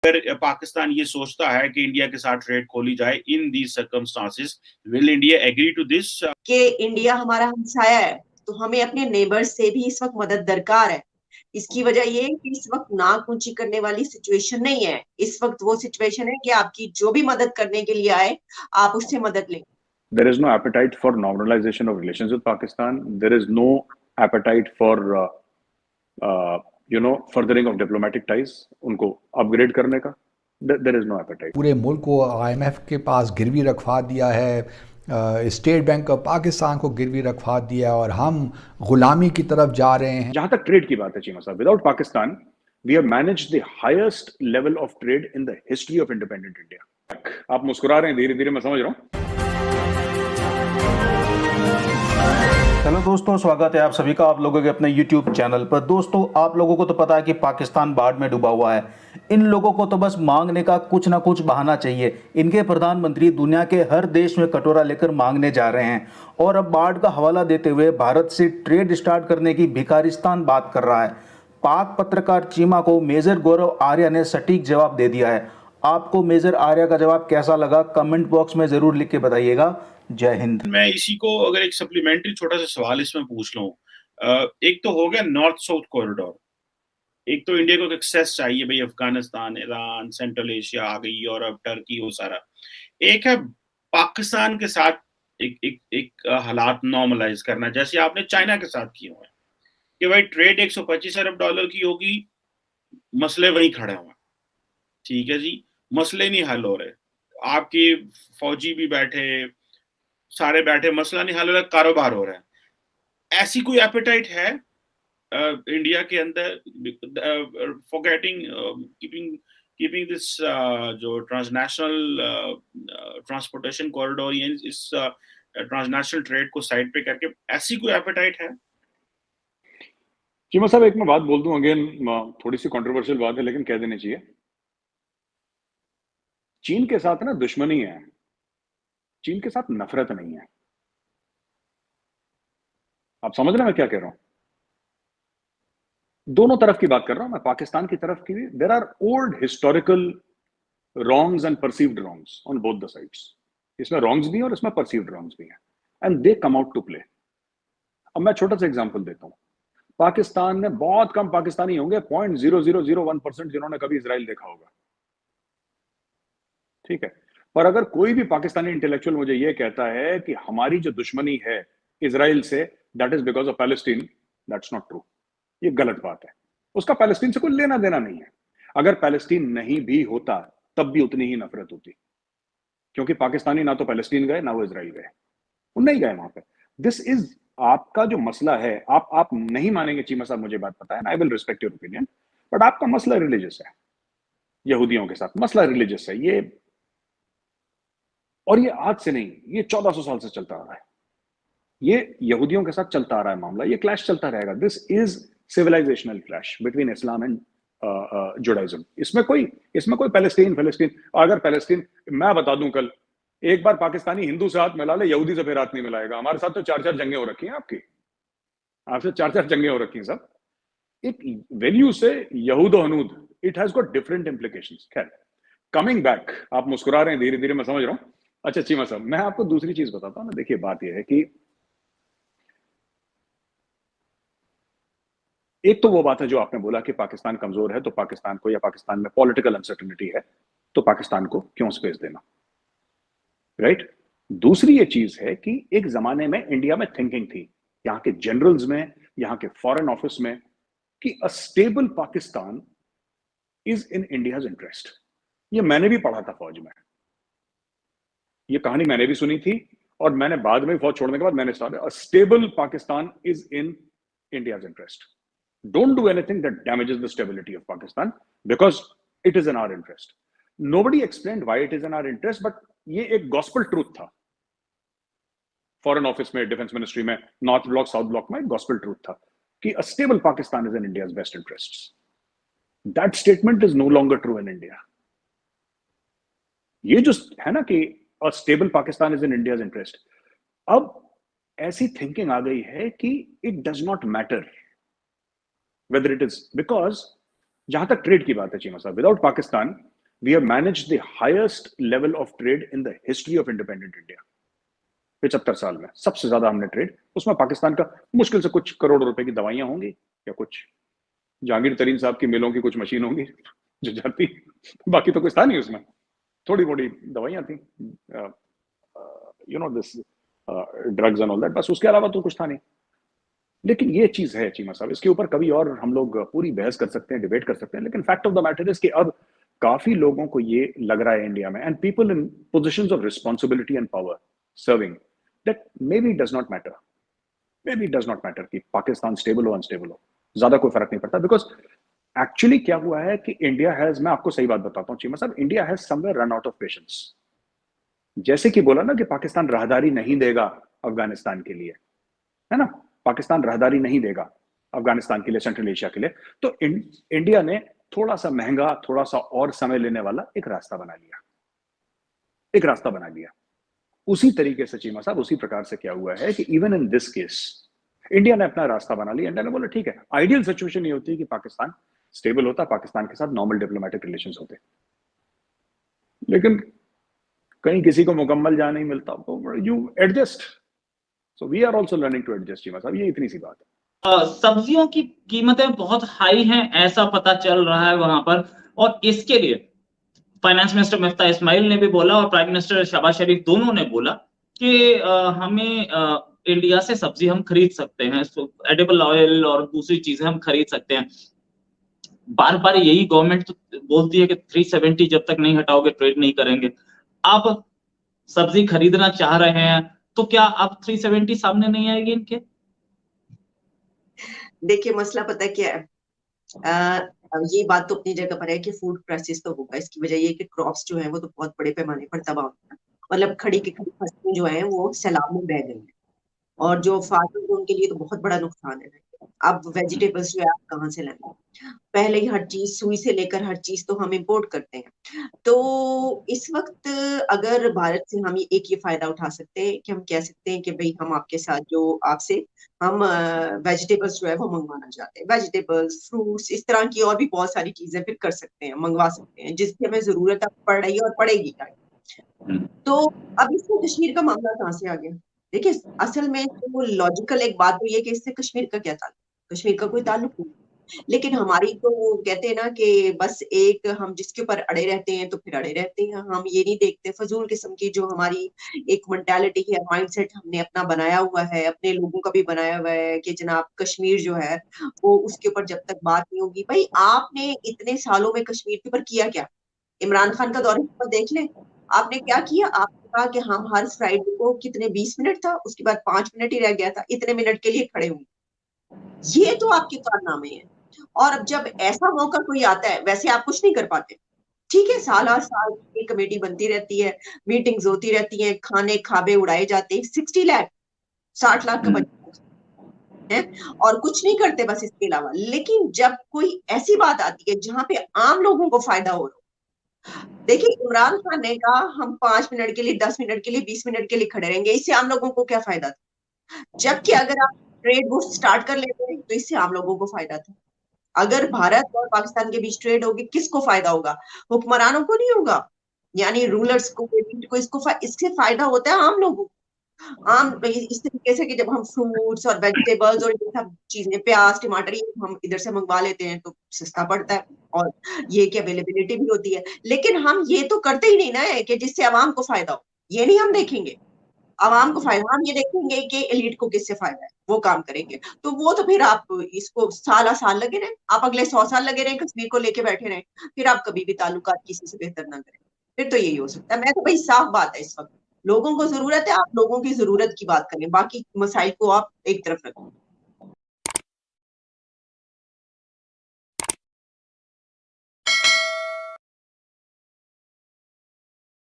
अगर पाकिस्तान ये सोचता है कि इंडिया के साथ ट्रेड खोली जाए in these circumstances, will India agree to this? कि इंडिया हमारा हमसाया है, तो हमें अपने नेबर्स से भी इस वक्त मदद दरकार है। इसकी वजह ये है कि इस वक्त नाक ऊंची करने वाली सिचुएशन नहीं है। इस वक्त वो सिचुएशन है कि आपकी जो भी मदद करने के लिए आए, आप उससे मदद लें। There is no appetite for normalization of relations with Pakistan. There is no appetite for furthering of diplomatic ties. उनको upgrade करने का there is no appetite. पूरे मुल्क को IMF के पास गिरवी रखवा दिया है, स्टेट बैंक ऑफ पाकिस्तान को गिरवी रखवा दिया और हम गुलामी की तरफ जा रहे हैं। जहां तक ट्रेड की बात है चीमा साहब, without Pakistan we have managed the highest level of trade in the history of independent India. आप मुस्कुरा रहे हैं, धीरे धीरे मैं समझ रहा हूं। हेलो दोस्तों, स्वागत है आप सभी का आप लोगों के अपने YouTube चैनल पर। दोस्तों, आप लोगों को तो पता है कि पाकिस्तान बाढ़ में डूबा हुआ है। इन लोगों को तो बस मांगने का कुछ ना कुछ बहाना चाहिए। इनके प्रधानमंत्री दुनिया के हर देश में कटोरा लेकर मांगने जा रहे हैं और अब बाढ़ का हवाला देते हुए भारत से ट्रेड स्टार्ट करने की भिखारिस्तान बात कर रहा है। पाक पत्रकार चीमा को मेजर गौरव आर्या ने सटीक जवाब दे दिया है। आपको मेजर आर्या का जवाब कैसा लगा, कमेंट बॉक्स में जरूर लिख के बताइएगा। जय हिंद। मैं इसी को अगर एक सप्लीमेंट्री छोटा सा सवाल इसमें पूछ लूं, एक तो हो गया नॉर्थ साउथ कॉरिडोर, एक तो इंडिया को एक्सेस चाहिए भाई, अफगानिस्तान, ईरान, सेंट्रल एशिया आ गई, यूरोप, टर्की, वो सारा। एक है पाकिस्तान के साथ एक हालात नॉर्मलाइज करना, जैसे आपने चाइना के साथ किए हुए हैं कि भाई ट्रेड 125 अरब डॉलर की होगी, मसले वहीं खड़े हुए, ठीक है जी, मसले नहीं हल हो रहे, आपके फौजी भी बैठे, सारे बैठे, मसला नहीं हल हो रहा, कारोबार हो रहा है। ऐसी कोई एपेटाइट है इंडिया के अंदर फॉरगेटिंग कीपिंग दिस जो ट्रांसनेशनल ट्रांसपोर्टेशन कॉरिडोर या इस ट्रांसनेशनल ट्रेड को साइड पे करके, ऐसी कोई एपेटाइट है? चीमा साहब, एक मैं बात बोल दूं, अगेन थोड़ी सी कंट्रोवर्शियल बात है लेकिन कह देनी चाहिए। चीन के साथ ना दुश्मनी है, चीन के साथ नफरत नहीं है। आप समझ रहे हैं मैं क्या कह रहा हूं? दोनों तरफ की बात कर रहा हूं मैं, पाकिस्तान की तरफ की भी। There are old historical wrongs and perceived wrongs on both the sides. इसमें रॉन्ग्स भी हैं और इसमें परसीव्ड रॉन्ग्स भी हैं, and they come out to play. अब मैं छोटा सा एग्जांपल देता हूं। पाकिस्तान में बहुत कम पाकिस्तानी होंगे, 0.0001% जिन्होंने कभी इजराइल देखा होगा, ठीक है। पर अगर कोई भी पाकिस्तानी इंटेलेक्चुअल मुझे यह कहता है कि हमारी जो दुश्मनी है Israel say that is because of Palestine, that's not true. ये गलत बात है। उसका पैलेस्टीन से कोई लेना देना नहीं है। अगर पैलेस्टीन नहीं भी होता तब भी उतनी ही नफरत होती, क्योंकि पाकिस्तानी ना तो पैलेस्टीन गए ना वो इजराइल गए, वो नहीं गए वहां पे। दिस इज आपका जो मसला है। आप नहीं मानेंगे चीमा साहब, मुझे बात पता है, I will respect your opinion, but आपका मसला रिलीजियस है। यहूदियों के साथ मसला रिलीजियस है ये, और ये आज से नहीं, ये 1400 साल से चलता आ रहा है। ये यहूदियों के साथ चलता आ रहा है मामला, ये क्लैश चलता रहेगा। This is civilisational clash between Islam and Judaism. इसमें कोई पैलेस्टीन अगर पैलेस्टीन, मैं बता दूं, कल एक बार पाकिस्तानी हिंदू से हाथ मिला ले, यहूदी से फिर हाथ नहीं मिलाएगा। हमारे साथ तो 4-4 जंगें हो रखी हैं, आपसे 4-4 जंगें हो रखी हैं सब। एक वेन्यू से यहूद हनूद, it has got different implications. खैर, कमिंग बैक, आप मुस्कुरा रहे हैं, धीरे धीरे मैं समझ रहा हूं। अच्छा चीमा साहब, मैं आपको दूसरी चीज बताता हूं ना। देखिए, बात यह है कि एक तो वो बात है जो आपने बोला कि पाकिस्तान कमजोर है, तो पाकिस्तान को, या पाकिस्तान में पॉलिटिकल अनसर्टेनिटी है, तो पाकिस्तान को क्यों स्पेस देना, राइट? दूसरी ये चीज है कि एक जमाने में इंडिया में थिंकिंग थी, यहां के जनरल्स में, यहां के फॉरेन ऑफिस में, कि a stable Pakistan is in India's interest. ये मैंने भी पढ़ा था फौज में, ये कहानी मैंने भी सुनी थी, और मैंने बाद में फौज छोड़ने के बाद मैंने start, a stable Pakistan is in India's interest. Don't do anything that damages the stability of Pakistan because it is in our interest. Nobody explained why it is in our interest, but ये एक gospel truth था। Foreign office में, defence ministry में, north block, south block में gospel truth था कि a stable Pakistan is in India's best interests. That statement is no longer true in India. ये जो है ना कि a stable Pakistan is in India's interest, अब ऐसी थिंकिंग आ गई है कि it does not matter whether it is, because जहां तक ट्रेड की बात है चीमा साहब, without Pakistan we have managed the highest level of trade in the history of independent India. 75 साल में सबसे ज्यादा हमने ट्रेड, उसमें पाकिस्तान का मुश्किल से कुछ करोड़ रुपए की दवाइयां होंगी या कुछ जहांगीर तरीन साहब की मिलों की कुछ मशीन होंगी जो जाती, बाकी तो कुछ था नहीं उसमें, थोड़ी मोड़ी दवाइयां थी, you know this drugs and all that, बस उसके अलावा तो कुछ था नहीं। लेकिन ये चीज है चीमा साहब, इसके ऊपर कभी और हम लोग पूरी बहस कर सकते हैं, डिबेट कर सकते हैं, लेकिन fact of the matter is कि अब काफी लोगों को ये लग रहा है इंडिया में, and people in positions of responsibility and power serving, that may be does not matter, may be does not matter कि पाकिस्तान स्टेबल हो अनस्टेबल हो, ज्यादा कोई फर्क नहीं पड़ता। बिकॉज एक्चुअली क्या हुआ है कि इंडिया हैज, मैं आपको सही बात बताता हूँ चीमा साहब, India has somewhere run out of patience. जैसे कि बोला ना कि पाकिस्तान राहदारी नहीं देगा अफगानिस्तान के लिए, है ना, पाकिस्तान राहदारी नहीं देगा अफगानिस्तान के लिए, सेंट्रल एशिया के लिए, तो इंडिया ने थोड़ा सा महंगा, थोड़ा सा और समय लेने वाला एक रास्ता बना लिया, एक रास्ता बना लिया। उसी तरीके से चीमा साहब, उसी प्रकार से क्या हुआ है कि even in this case India ने अपना रास्ता बना लिया। इंडिया ने बोला ठीक है, आइडियल सिचुएशन ये होती है कि पाकिस्तान स्टेबल होता, पाकिस्तान के साथ नॉर्मल डिप्लोमेटिक रिलेशंस होते, लेकिन कहीं किसी को मुकम्मल जा नहीं मिलता, तो you adjust. So we are also learning to adjust Cheema साहब, ये इतनी सी बात है। सब्जियों की कीमतें बहुत हाई हैं ऐसा पता चल रहा है वहां पर, और इसके लिए फाइनेंस मिनिस्टर मिफ्ता इस्माइल ने भी बोला और प्राइम मिनिस्टर शहबाज शरीफ दोनों ने बोला कि हमें इंडिया से सब्जी हम खरीद सकते हैं, एडिबल ऑयल और दूसरी चीजें हम खरीद सकते हैं। बार बार यही गवर्नमेंट तो बोलती है कि 370 जब तक नहीं हटाओगे ट्रेड नहीं करेंगे। आप सब्जी खरीदना चाह रहे हैं तो क्या अब 370 सामने नहीं आएगी इनके? देखिए मसला पता क्या है, ये बात तो अपनी जगह पर है कि फूड क्राइसिस तो होगा। इसकी वजह ये कि क्रॉप्स जो है वो तो बहुत बड़े पैमाने पर तबाह होता है, मतलब खड़ी की खड़ी फसलें जो है वो सैलाब में बह गई है, और जो फार्मर है उनके लिए तो बहुत बड़ा नुकसान है। अब वेजिटेबल्स जो है आप कहाँ से लाएंगे? पहले ही हर चीज, सुई से लेकर हर चीज तो हम इंपोर्ट करते हैं। तो इस वक्त अगर भारत से हम एक ये फायदा उठा सकते हैं कि हम कह सकते हैं कि भाई हम आपके साथ जो आपसे हम वेजिटेबल्स जो है वो मंगवाना चाहते हैं, वेजिटेबल्स, फ्रूट्स, इस तरह की और भी बहुत सारी चीजें फिर कर सकते हैं, मंगवा सकते हैं, जिसकी हमें जरूरत अब पड़ रही है और पड़ेगी। तो अब इसमें कश्मीर का मामला कहाँ से आ गया? देखिए असल में तो लॉजिकल एक बात तो ये कि इससे कश्मीर का क्या ताल्लुक? कश्मीर का कोई ताल्लुक नहीं। लेकिन हमारी तो वो कहते हैं ना कि बस एक हम जिसके ऊपर अड़े रहते हैं तो फिर अड़े रहते हैं, हम ये नहीं देखते फजूल किस्म की जो हमारी एक मेंटालिटी है, माइंडसेट हमने अपना बनाया हुआ है, अपने लोगों का भी बनाया हुआ है कि जनाब कश्मीर जो है वो उसके ऊपर जब तक बात नहीं होगी। भाई आपने इतने सालों में कश्मीर के ऊपर किया क्या? इमरान खान का दौरे पर देख लें, आपने क्या किया? आपने कहा कि हम हर फ्राइडे को कितने 20 मिनट था, उसके बाद 5 मिनट ही रह गया था, इतने मिनट के लिए खड़े हुए। ये तो आपके कारनामे हैं। और अब जब ऐसा मौका कोई आता है, वैसे आप कुछ नहीं कर पाते, ठीक है, साल हर साल एक कमेटी बनती रहती है, मीटिंग्स होती रहती हैं, खाने खाबे उड़ाए जाते हैं, 60 लाख 60 लाख का बजट है और कुछ नहीं करते बस इसके अलावा। लेकिन जब कोई ऐसी बात आती है जहां पे आम लोगों को फायदा हो रहा, देखिए इमरान खान ने कहा हम 5 मिनट के लिए, 10 मिनट के लिए, 20 मिनट के लिए खड़े रहेंगे, इससे आम लोगों को क्या फायदा था? जबकि अगर आप ट्रेड वो स्टार्ट कर लेते हैं तो इससे आम लोगों को फायदा था। अगर भारत और पाकिस्तान के बीच ट्रेड होगी, किसको फायदा होगा? हुक्मरानों को नहीं होगा, यानी रूलर्स को, इससे फायदा होता है आम लोगों को। आम इस तरीके से कि जब हम फ्रूट्स और वेजिटेबल्स और ये सब चीजें, प्याज टमाटर, ये हम इधर से मंगवा लेते हैं तो सस्ता पड़ता है और ये की अवेलेबिलिटी भी होती है। लेकिन हम ये तो करते ही नहीं ना है कि जिससे आवाम को फायदा हो, ये नहीं हम देखेंगे आवाम को फायदा, हम ये देखेंगे कि एलिट को किससे फायदा है, वो काम करेंगे। तो वो तो फिर आप इसको साल साल लगे रहे, आप अगले 100 साल लगे रहे कश्मीर को लेके बैठे रहे, फिर आप कभी भी ताल्लुकात किसी से बेहतर ना करें। फिर तो यही हो सकता है। मैं तो भाई साफ बात है, इस वक्त लोगों को जरूरत है, आप लोगों की जरूरत की बात करें, बाकी मसाइल को आप एक तरफ रखें।